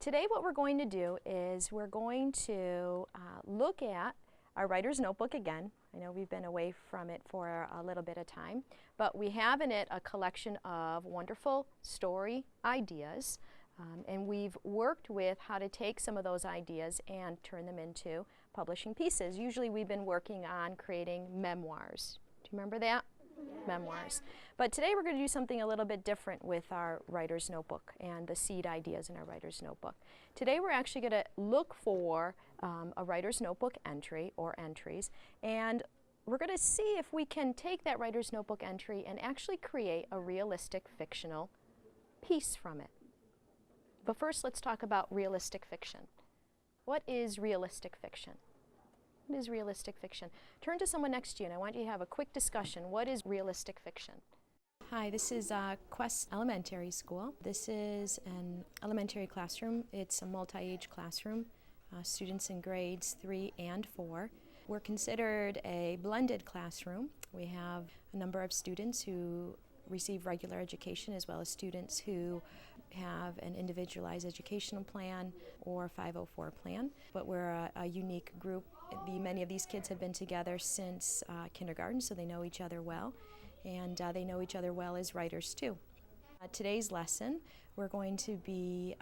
Today what we're going to do is we're going to look at our writer's notebook again. I know we've been away from it for a little bit of time, but we have in it a collection of wonderful story ideas, and we've worked with how to take some of those ideas and turn them into publishing pieces. Usually we've been working on creating memoirs. Do you remember that? Memoirs. But today we're going to do something a little bit different with our writer's notebook and the seed ideas in our writer's notebook. Today we're actually going to look for a writer's notebook entry or entries, and we're going to see if we can take that writer's notebook entry and actually create a realistic fictional piece from it. But first let's talk about realistic fiction. What is realistic fiction? What is realistic fiction? Turn to someone next to you and I want you to have a quick discussion. What is realistic fiction? Hi, this is Quest Elementary School. This is an elementary classroom. It's a multi-age classroom, students in grades 3 and 4. We're considered a blended classroom. We have a number of students who receive regular education as well as students who have an individualized educational plan or 504 plan. But we're a unique group. Many of these kids have been together since kindergarten, so they know each other well, and they know each other well as writers too. Today's lesson, we're going to be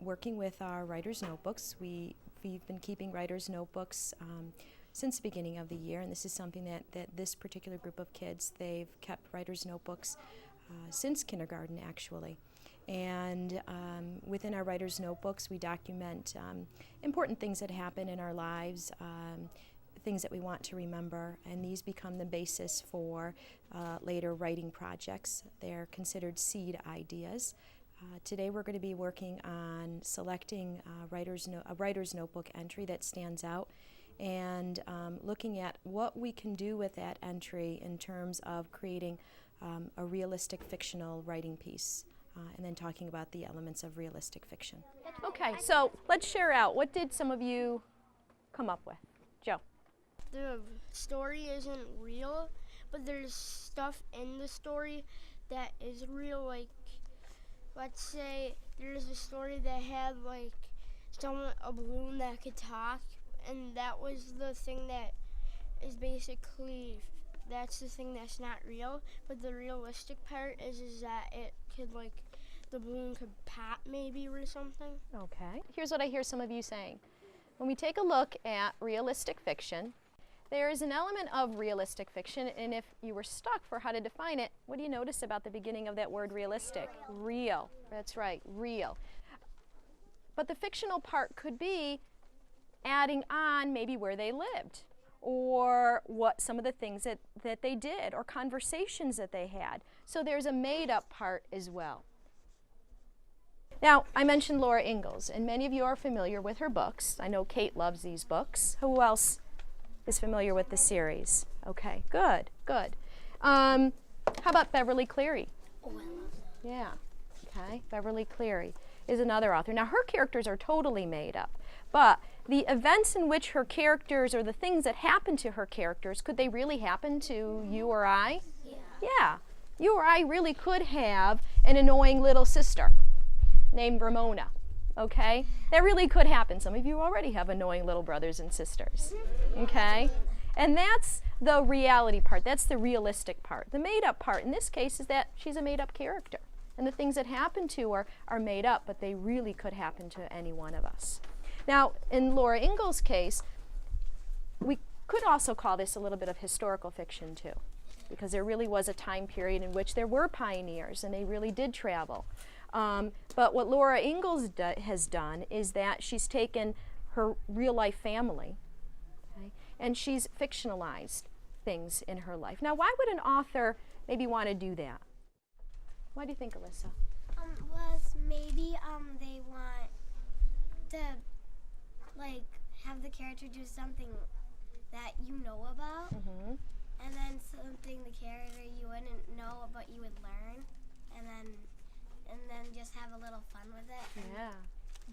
working with our writer's notebooks. We've been keeping writer's notebooks since the beginning of the year, and this is something that this particular group of kids, they've kept writer's notebooks since kindergarten actually. And within our writer's notebooks we document important things that happen in our lives, things that we want to remember, and these become the basis for later writing projects. They're considered seed ideas. Today we're going to be working on selecting a writer's notebook entry that stands out and looking at what we can do with that entry in terms of creating a realistic fictional writing piece. And then talking about the elements of realistic fiction. Okay, so let's share out. What did some of you come up with? Joe? The story isn't real, but there's stuff in the story that is real. Like, let's say there's a story that had like a balloon that could talk, and that was the thing that is basically, that's the thing that's not real. But the realistic part is that it could, like, the balloon could pop maybe or something. Okay. Here's what I hear some of you saying. When we take a look at realistic fiction, there is an element of realistic fiction, and if you were stuck for how to define it, what do you notice about the beginning of that word realistic? Real. That's right, real. But the fictional part could be adding on maybe where they lived, or what some of the things that they did, or conversations that they had. So there's a made-up part as well. Now, I mentioned Laura Ingalls, and many of you are familiar with her books. I know Kate loves these books. Who else is familiar with the series? Okay, good, good. How about Beverly Cleary? Oh, I love that. Yeah, okay. Beverly Cleary is another author. Now, her characters are totally made up, but the events in which her characters, or the things that happen to her characters, could they really happen to you or I? Yeah. Yeah. You or I really could have an annoying little sister named Ramona, okay? That really could happen. Some of you already have annoying little brothers and sisters, okay? And that's the reality part. That's the realistic part. The made-up part in this case is that she's a made-up character, and the things that happen to her are made up, but they really could happen to any one of us. Now, in Laura Ingalls' case, we could also call this a little bit of historical fiction too, because there really was a time period in which there were pioneers and they really did travel. But what Laura Ingalls has done is that she's taken her real-life family, okay, and she's fictionalized things in her life. Now, why would an author maybe want to do that? Why do you think, Alyssa? Maybe they want to, like, have the character do something that you know about, and then something the character you wouldn't know but you would learn, and then just have a little fun with it.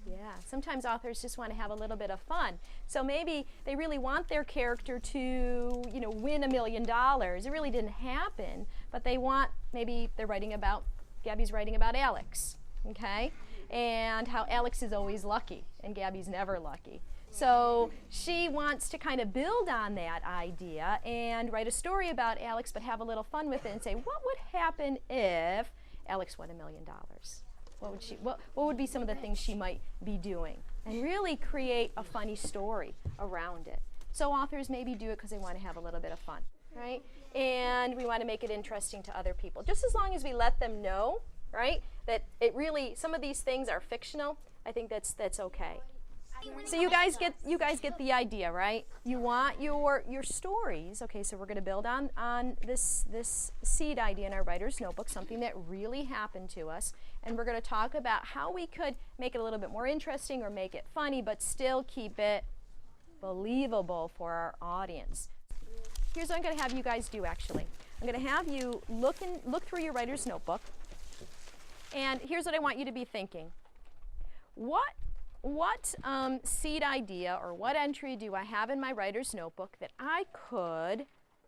Yeah. Sometimes authors just want to have a little bit of fun. So maybe they really want their character to, win $1 million. It really didn't happen, but they want, maybe they're writing about, Gabby's writing about Alex, okay? and how Alex is always lucky and Gabby's never lucky. So she wants to kind of build on that idea and write a story about Alex, but have a little fun with it and say, what would happen if Alex won $1 million? What would be some of the things she might be doing? And really create a funny story around it. So authors maybe do it because they want to have a little bit of fun, right? And we want to make it interesting to other people. Just as long as we let them know, right, that it really, some of these things are fictional, I think that's okay. So you guys get the idea, right? You want your stories. Okay, so we're going to build on this seed idea in our writer's notebook, something that really happened to us, and we're going to talk about how we could make it a little bit more interesting or make it funny, but still keep it believable for our audience. Here's what I'm going to have you guys do. Actually, I'm going to have you look through your writer's notebook, and here's what I want you to be thinking. What seed idea or what entry do I have in my writer's notebook that I could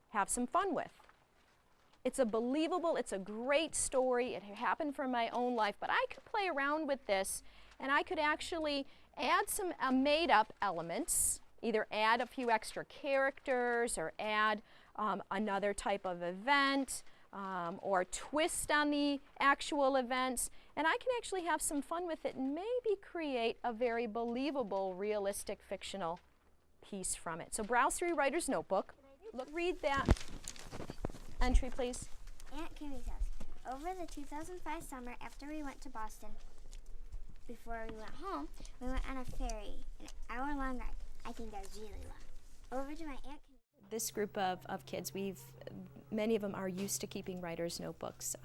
have some fun with? It's a great story. It happened from my own life, but I could play around with this and I could actually add some made-up elements, either add a few extra characters or add another type of event or twist on the actual events. And I can actually have some fun with it and maybe create a very believable, realistic, fictional piece from it. So browse through your writer's notebook. Read that entry, please. Aunt Kimmy says, over the 2005 summer after we went to Boston, before we went home, we went on a ferry, an hour-long ride. I think that was really long. Over to my Aunt Kimmy. This group of kids, many of them are used to keeping writer's notebooks.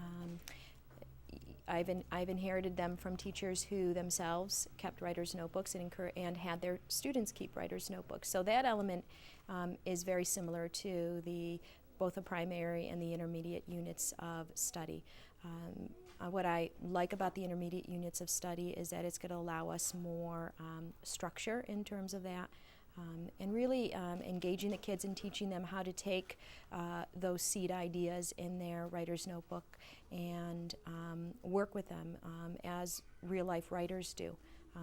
I've inherited them from teachers who themselves kept writer's notebooks and had their students keep writer's notebooks. So that element is very similar to both the primary and the intermediate units of study. What I like about the intermediate units of study is that it's going to allow us more structure in terms of that. And really engaging the kids and teaching them how to take those seed ideas in their writer's notebook and work with them as real-life writers do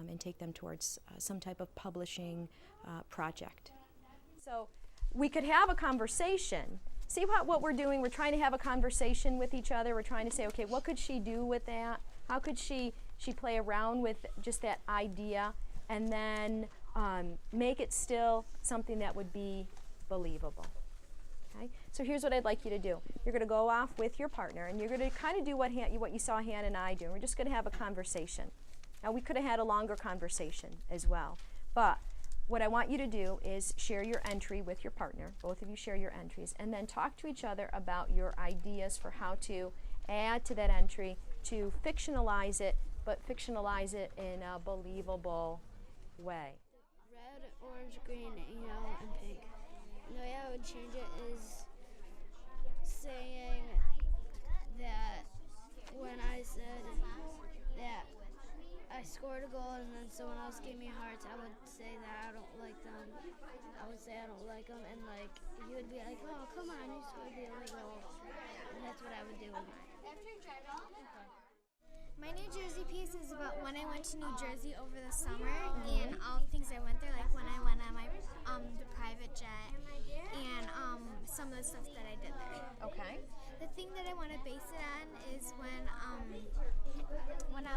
and take them towards some type of publishing project. So we could have a conversation. See what we're doing? We're trying to have a conversation with each other. We're trying to say, okay, what could she do with that? How could she play around with just that idea and then make it still something that would be believable. Okay? So here's what I'd like you to do. You're going to go off with your partner and you're going to kind of do what you saw Hannah and I do. And we're just going to have a conversation. Now we could have had a longer conversation as well. But what I want you to do is share your entry with your partner. Both of you share your entries. And then talk to each other about your ideas for how to add to that entry to fictionalize it, but fictionalize it in a believable way. Red, orange, green, yellow, and pink. The way I would change it is saying that when I said that I scored a goal and then someone else gave me hearts, I would say that I don't like them. I would say I don't like them, and like he would be like, "Oh, come on, you scored the only goal," and that's what I would do with mine. My New Jersey piece is about when I went to New Jersey over the summer and all the things I went through, like when I went on my the private jet and some of the stuff that I did there. Okay. The thing that I want to base it on is when I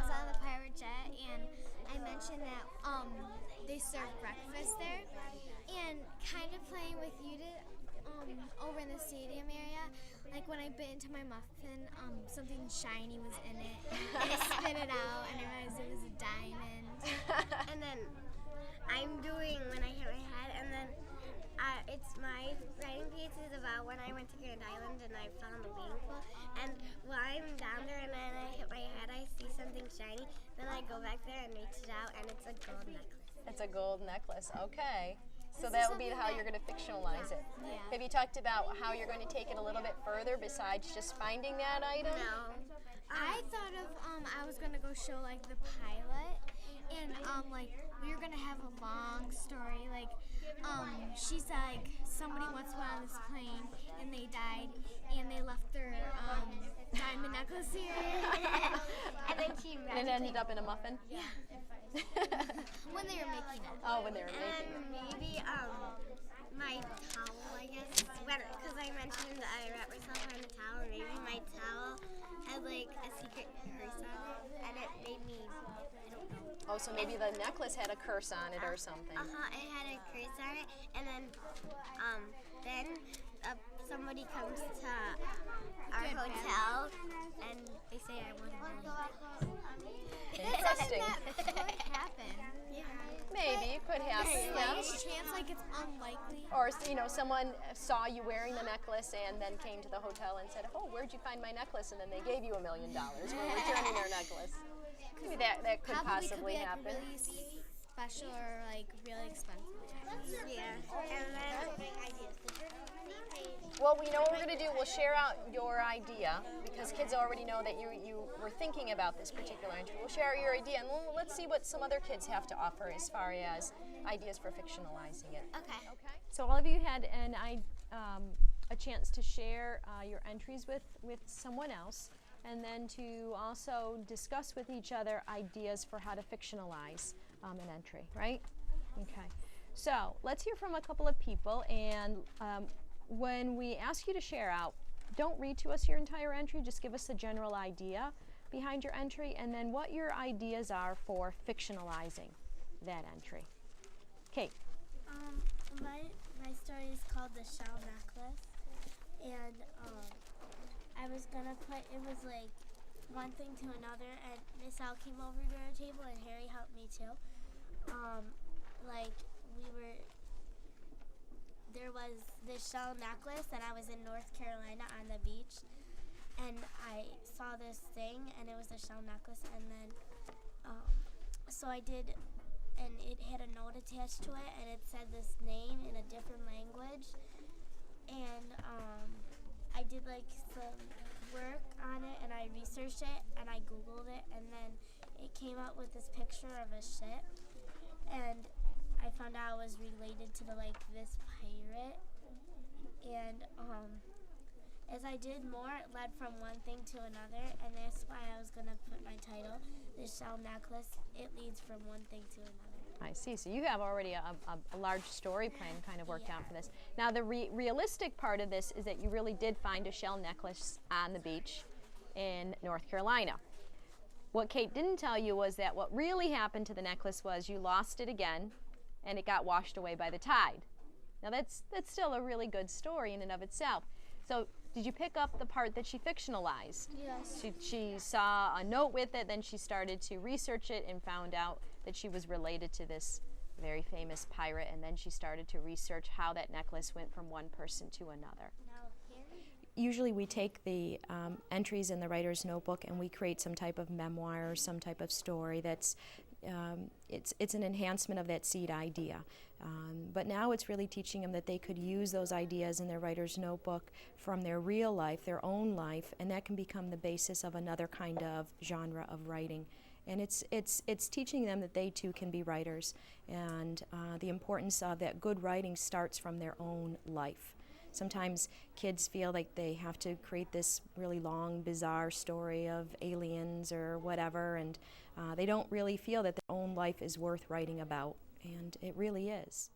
was on the pirate jet and I mentioned that they serve breakfast there, and kind of playing with you to over in the stadium area. Like when I bit into my muffin, something shiny was in it, and I spit it out, and I realized it was a diamond. And then I'm doing when I hit my head, and then it's my writing piece is about when I went to Grand Island and I found the wading pool. And while I'm down there and then I hit my head, I see something shiny. Then I go back there and reach it out, and it's a gold necklace. It's a gold necklace. Okay. So that would be how you're going to fictionalize it. Yeah. Have you talked about how you're going to take it a little bit further besides just finding that item? No. I thought of I was gonna go show like the pilot, and like we were gonna have a long story. Like she's like somebody once went on this plane and they died and they left their diamond necklace here. And then she And it ended up in a muffin? Yeah. When they were making it. Oh, when they were making it. maybe my towel, I guess, because I mentioned that I wrapped myself around a towel. Maybe my towel had like a secret curse on it, and it made me. I don't know. Oh, so maybe the necklace had a curse on it or something. It had a curse on it, and then somebody comes to our hotel, and they say I won $1 million. Interesting. Could happen. Yeah. Maybe it could happen. Yeah. Chance, like it's unlikely. Or someone saw you wearing the necklace and then came to the hotel and said, "Oh, where'd you find my necklace?" And then they gave you $1 million for returning their necklace. Maybe that could Probably possibly could be, happen. like, really special or like really expensive. Yeah. And then Well, we know what we're going to do. We'll share out your idea because kids already know that you were thinking about this particular entry. We'll share your idea and let's see what some other kids have to offer as far as ideas for fictionalizing it. okay. So all of you had a chance to share your entries with someone else and then to also discuss with each other ideas for how to fictionalize an entry, right? Okay. So let's hear from a couple of people, and when we ask you to share out, don't read to us your entire entry, just give us a general idea behind your entry and then what your ideas are for fictionalizing that entry. Kate. My story is called The Shell Necklace, and I was gonna put, it was like one thing to another, and Miss Al came over to our table and Harry helped me too. There was this shell necklace, and I was in North Carolina on the beach, and I saw this thing, and it was a shell necklace, and then so I did, and it had a note attached to it, and it said this name in a different language, and I did like some work on it, and I researched it, and I Googled it, and then it came out with this picture of a ship, and I found out it was related to this pirate, and as I did more, it led from one thing to another, and that's why I was gonna put my title, "The Shell Necklace." It leads from one thing to another. I see. So you have already a large story plan kind of worked out for this. Now the realistic part of this is that you really did find a shell necklace on the beach in North Carolina. What Kate didn't tell you was that what really happened to the necklace was you lost it again and it got washed away by the tide. Now that's still a really good story in and of itself. So did you pick up the part that she fictionalized? Yes. She saw a note with it, then she started to research it and found out that she was related to this very famous pirate, and then she started to research how that necklace went from one person to another. Usually we take the entries in the writer's notebook and we create some type of memoir or some type of story that's it's an enhancement of that seed idea. But now it's really teaching them that they could use those ideas in their writer's notebook from their real life, their own life, and that can become the basis of another kind of genre of writing. And it's teaching them that they too can be writers, and the importance of that good writing starts from their own life. Sometimes kids feel like they have to create this really long, bizarre story of aliens or whatever, and they don't really feel that their own life is worth writing about, and it really is.